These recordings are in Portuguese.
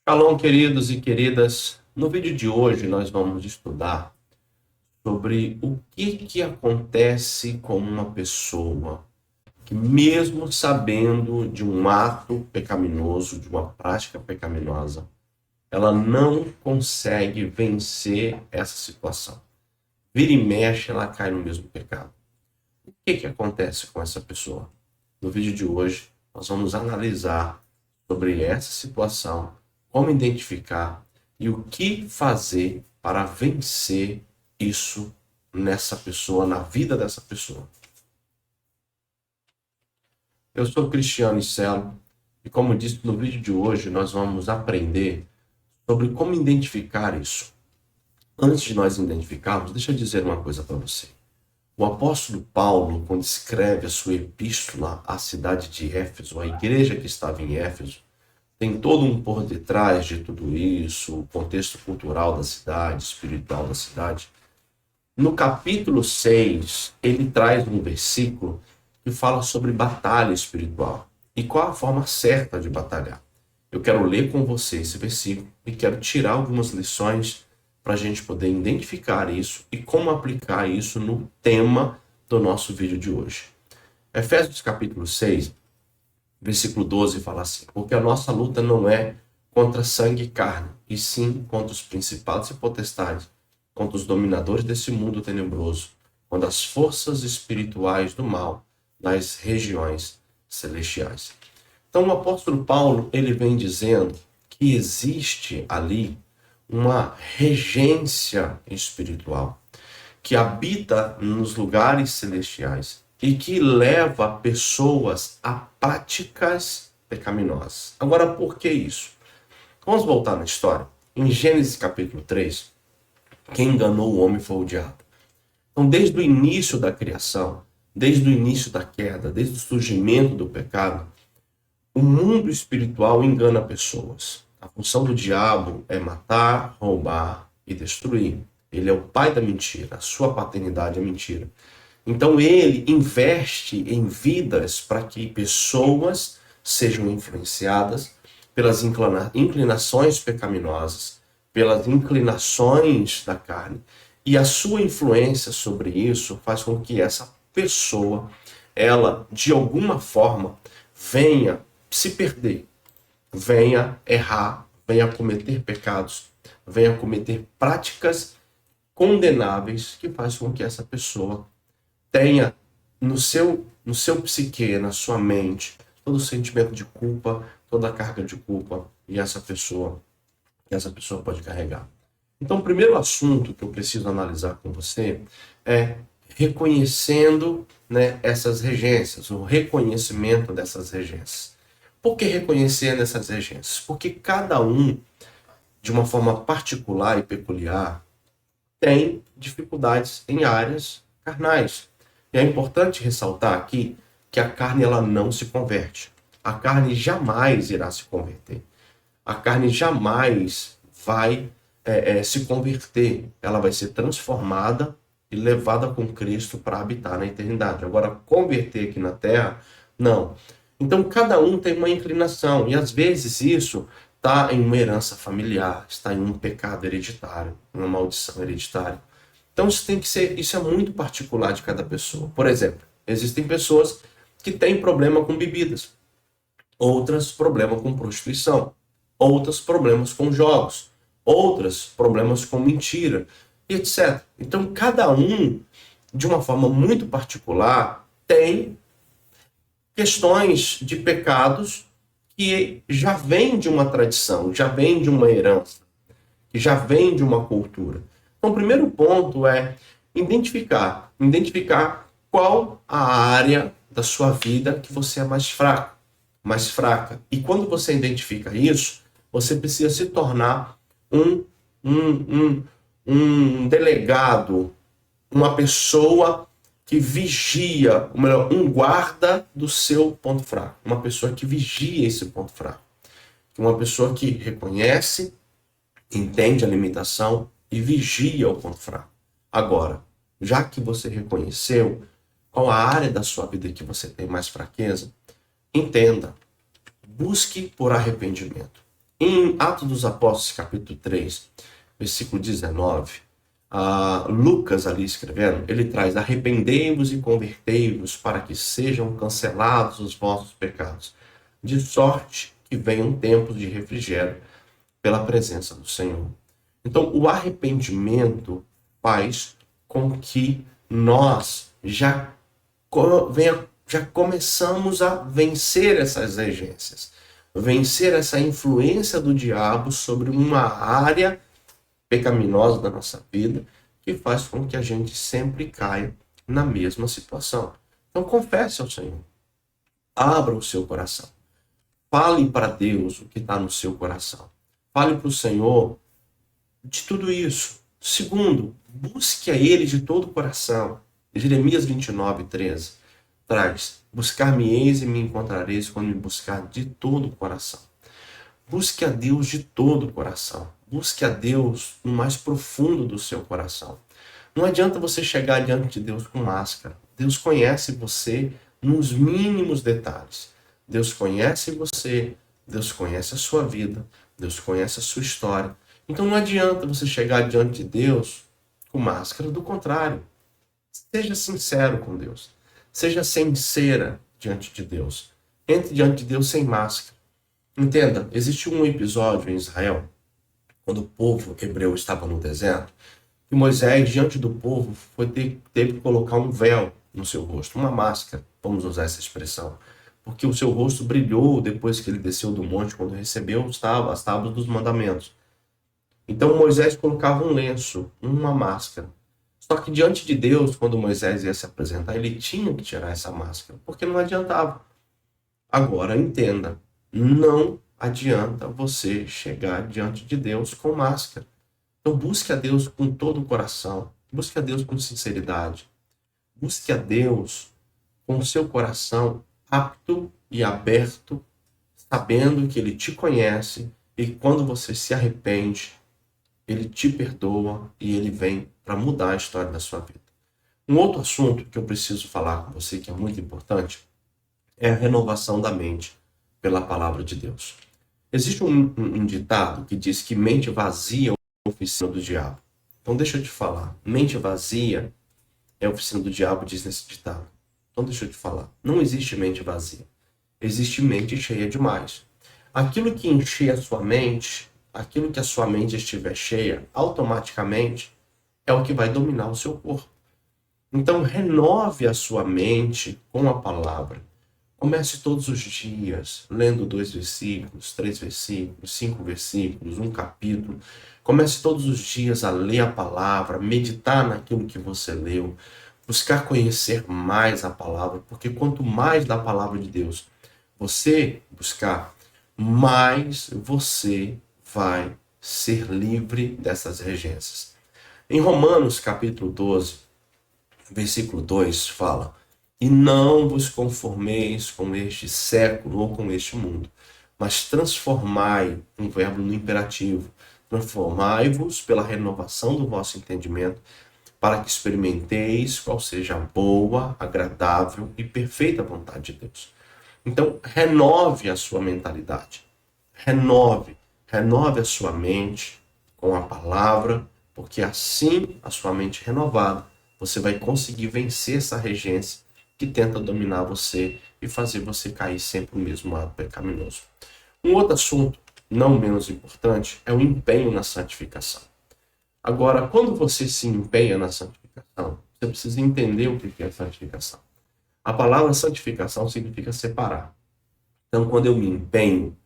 Shalom, queridos e queridas. No vídeo de hoje nós vamos estudar sobre o que acontece com uma pessoa que, mesmo sabendo de um ato pecaminoso, de uma prática pecaminosa, ela não consegue vencer essa situação. Vira e mexe, ela cai no mesmo pecado. O que acontece com essa pessoa? No vídeo de hoje nós vamos analisar sobre essa situação, como identificar e o que fazer para vencer isso nessa pessoa, na vida dessa pessoa. Eu sou Cristiano Celo e, como disse no vídeo de hoje, nós vamos aprender sobre como identificar isso. Antes de nós identificarmos, deixa eu dizer uma coisa para você. O apóstolo Paulo, quando escreve a sua epístola à cidade de Éfeso, à igreja que estava em Éfeso, tem todo um por detrás de tudo isso, o contexto cultural da cidade, espiritual da cidade. No capítulo 6, ele traz um versículo que fala sobre batalha espiritual e qual a forma certa de batalhar. Eu quero ler com você esse versículo e quero tirar algumas lições para a gente poder identificar isso e como aplicar isso no tema do nosso vídeo de hoje. Efésios capítulo 6, versículo 12 fala assim: porque a nossa luta não é contra sangue e carne, e sim contra os principados e potestades, contra os dominadores desse mundo tenebroso, contra as forças espirituais do mal nas regiões celestiais. Então o apóstolo Paulo, ele vem dizendo que existe ali uma regência espiritual que habita nos lugares celestiais e que leva pessoas a práticas pecaminosas. Agora, por que isso? Vamos voltar na história. Em Gênesis capítulo 3, quem enganou o homem foi o diabo. Então, desde o início da criação, desde o início da queda, desde o surgimento do pecado, o mundo espiritual engana pessoas. A função do diabo é matar, roubar e destruir. Ele é o pai da mentira, a sua paternidade é mentira. Então ele investe em vidas para que pessoas sejam influenciadas pelas inclinações pecaminosas, pelas inclinações da carne. E a sua influência sobre isso faz com que essa pessoa, ela, de alguma forma, venha se perder, venha errar, venha cometer pecados, venha cometer práticas condenáveis que faz com que essa pessoa tenha no seu psique, na sua mente, todo o sentimento de culpa, toda a carga de culpa e essa pessoa pode carregar. Então, o primeiro assunto que eu preciso analisar com você é reconhecendo, essas regências, o reconhecimento dessas regências. Por que reconhecer essas regências? Porque cada um, de uma forma particular e peculiar, tem dificuldades em áreas carnais. E é importante ressaltar aqui que a carne, ela não se converte. A carne jamais irá se converter. A carne jamais vai se converter. Ela vai ser transformada e levada com Cristo para habitar na eternidade. Agora, converter aqui na terra, não. Então, cada um tem uma inclinação. E às vezes isso está em uma herança familiar, está em um pecado hereditário, uma maldição hereditária. Então isso é muito particular de cada pessoa. Por exemplo, existem pessoas que têm problema com bebidas, outras problema com prostituição, outras problemas com jogos, outras problemas com mentira, etc. Então cada um, de uma forma muito particular, tem questões de pecados que já vêm de uma tradição, já vêm de uma herança, que já vem de uma cultura. Então, o primeiro ponto é identificar qual a área da sua vida que você é mais fraco, mais fraca. E quando você identifica isso, você precisa se tornar um delegado, uma pessoa que vigia, ou melhor, um guarda do seu ponto fraco. Uma pessoa que vigia esse ponto fraco. Uma pessoa que reconhece, entende a limitação e vigia o ponto fraco. Agora, já que você reconheceu qual a área da sua vida que você tem mais fraqueza, entenda, busque por arrependimento. Em Atos dos Apóstolos, capítulo 3, versículo 19, Lucas ali escrevendo, ele traz: arrependei-vos e convertei-vos para que sejam cancelados os vossos pecados, de sorte que venham tempos de refrigério pela presença do Senhor. Então, o arrependimento faz com que nós já começamos a vencer essas regências, vencer essa influência do diabo sobre uma área pecaminosa da nossa vida, que faz com que a gente sempre caia na mesma situação. Então, confesse ao Senhor. Abra o seu coração. Fale para Deus o que está no seu coração. Fale para o Senhor de tudo isso. Segundo, busque a Ele de todo o coração. Jeremias 29, 13 traz: buscar-me-eis e me encontrareis quando me buscar de todo o coração. Busque a Deus de todo o coração. Busque a Deus no mais profundo do seu coração. Não adianta você chegar diante de Deus com máscara. Deus conhece você nos mínimos detalhes. Deus conhece você, Deus conhece a sua vida, Deus conhece a sua história. Então não adianta você chegar diante de Deus com máscara, do contrário. Seja sincero com Deus. Seja sincera diante de Deus. Entre diante de Deus sem máscara. Entenda, existe um episódio em Israel, quando o povo hebreu estava no deserto, que Moisés, diante do povo, teve que colocar um véu no seu rosto, uma máscara, vamos usar essa expressão, porque o seu rosto brilhou depois que ele desceu do monte, quando recebeu as tábuas dos mandamentos. Então Moisés colocava um lenço, uma máscara. Só que diante de Deus, quando Moisés ia se apresentar, ele tinha que tirar essa máscara, porque não adiantava. Agora, entenda, não adianta você chegar diante de Deus com máscara. Então busque a Deus com todo o coração, busque a Deus com sinceridade, busque a Deus com o seu coração apto e aberto, sabendo que Ele te conhece e quando você se arrepende, Ele te perdoa e Ele vem para mudar a história da sua vida. Um outro assunto que eu preciso falar com você, que é muito importante, é a renovação da mente pela palavra de Deus. Existe um ditado que diz que mente vazia é a oficina do diabo. Então deixa eu te falar, mente vazia é a oficina do diabo, diz nesse ditado. Então deixa eu te falar, não existe mente vazia. Existe mente cheia demais. Aquilo que encher a sua mente, aquilo que a sua mente estiver cheia, automaticamente é o que vai dominar o seu corpo. Então renove a sua mente com a palavra. Comece todos os dias lendo 2 versículos, 3 versículos, 5 versículos, um capítulo. Comece todos os dias a ler a palavra, meditar naquilo que você leu, buscar conhecer mais a palavra, porque quanto mais da palavra de Deus você buscar, mais você vai ser livre dessas regências. Em Romanos capítulo 12, versículo 2 fala: e não vos conformeis com este século ou com este mundo, mas transformai, um verbo no imperativo, transformai-vos pela renovação do vosso entendimento, para que experimenteis qual seja a boa, agradável e perfeita vontade de Deus. Então, renove a sua mentalidade. Renove a sua mente com a palavra, porque assim, a sua mente renovada, você vai conseguir vencer essa regência que tenta dominar você e fazer você cair sempre no mesmo lado pecaminoso. Um outro assunto, não menos importante, é o empenho na santificação. Agora, quando você se empenha na santificação, você precisa entender o que é santificação. A palavra santificação significa separar. Então, quando eu me empenho,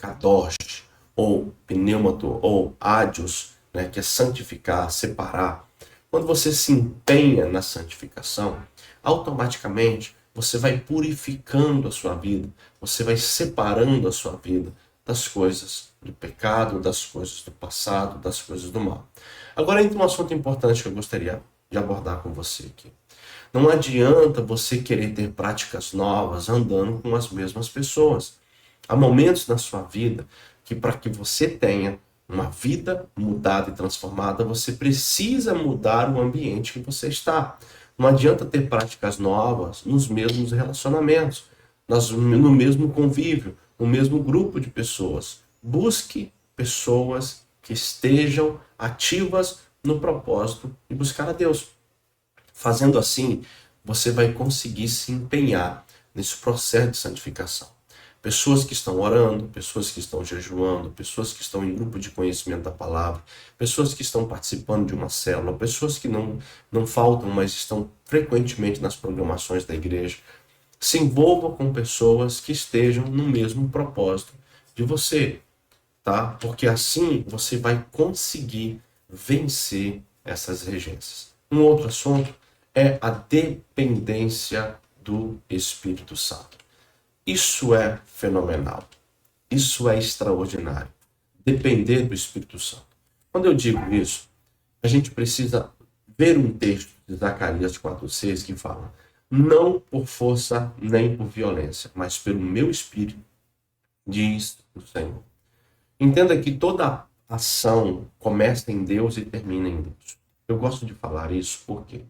kadosh, ou pneumato, ou ádios, que é santificar, separar, quando você se empenha na santificação, automaticamente você vai purificando a sua vida, você vai separando a sua vida das coisas do pecado, das coisas do passado, das coisas do mal. Agora entra um assunto importante que eu gostaria de abordar com você aqui. Não adianta você querer ter práticas novas andando com as mesmas pessoas. Há momentos na sua vida que para que você tenha uma vida mudada e transformada, você precisa mudar o ambiente que você está. Não adianta ter práticas novas nos mesmos relacionamentos, no mesmo convívio, no mesmo grupo de pessoas. Busque pessoas que estejam ativas no propósito de buscar a Deus. Fazendo assim, você vai conseguir se empenhar nesse processo de santificação. Pessoas que estão orando, pessoas que estão jejuando, pessoas que estão em grupo de conhecimento da palavra, pessoas que estão participando de uma célula, pessoas que não faltam, mas estão frequentemente nas programações da igreja. Se envolva com pessoas que estejam no mesmo propósito de você, tá? Porque assim você vai conseguir vencer essas regências. Um outro assunto é a dependência do Espírito Santo. Isso é fenomenal. Isso é extraordinário. Depender do Espírito Santo. Quando eu digo isso, a gente precisa ver um texto de Zacarias 4,6 que fala: não por força nem por violência, mas pelo meu Espírito, diz o Senhor. Entenda que toda ação começa em Deus e termina em Deus. Eu gosto de falar isso porque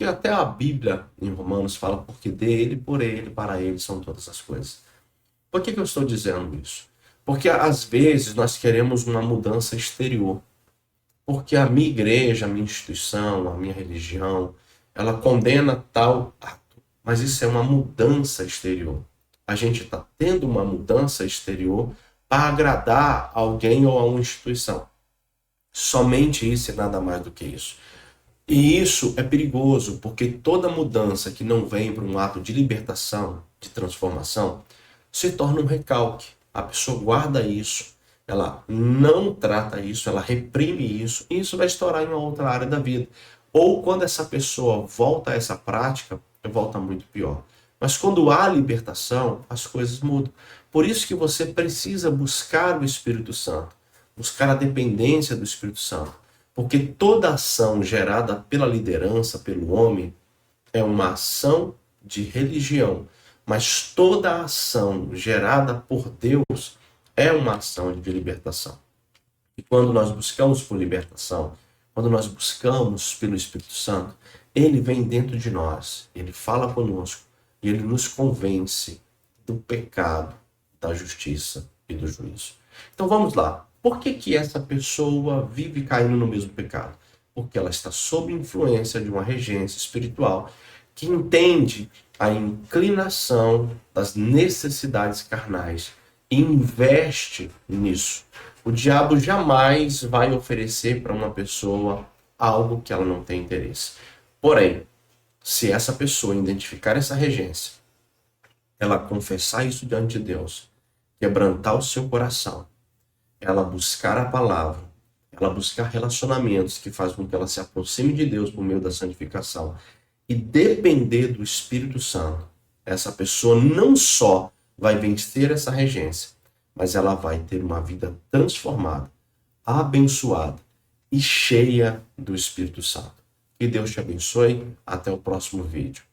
até a Bíblia em Romanos fala: porque dele, por ele, para ele são todas as coisas. Por que eu estou dizendo isso? Porque às vezes nós queremos uma mudança exterior. Porque a minha igreja, a minha instituição, a minha religião, ela condena tal ato. Mas isso é uma mudança exterior. A gente está tendo uma mudança exterior para agradar alguém ou a uma instituição. Somente isso e nada mais do que isso. E isso é perigoso, porque toda mudança que não vem para um ato de libertação, de transformação, se torna um recalque. A pessoa guarda isso, ela não trata isso, ela reprime isso, e isso vai estourar em uma outra área da vida. Ou quando essa pessoa volta a essa prática, volta muito pior. Mas quando há libertação, as coisas mudam. Por isso que você precisa buscar o Espírito Santo, buscar a dependência do Espírito Santo. Porque toda ação gerada pela liderança, pelo homem, é uma ação de religião. Mas toda ação gerada por Deus é uma ação de libertação. E quando nós buscamos por libertação, quando nós buscamos pelo Espírito Santo, ele vem dentro de nós, ele fala conosco e ele nos convence do pecado, da justiça e do juízo. Então vamos lá. Por que essa pessoa vive caindo no mesmo pecado? Porque ela está sob influência de uma regência espiritual que entende a inclinação das necessidades carnais e investe nisso. O diabo jamais vai oferecer para uma pessoa algo que ela não tem interesse. Porém, se essa pessoa identificar essa regência, ela confessar isso diante de Deus, quebrantar o seu coração, ela buscar a palavra, ela buscar relacionamentos que fazem com que ela se aproxime de Deus por meio da santificação e depender do Espírito Santo, essa pessoa não só vai vencer essa regência, mas ela vai ter uma vida transformada, abençoada e cheia do Espírito Santo. Que Deus te abençoe. Até o próximo vídeo.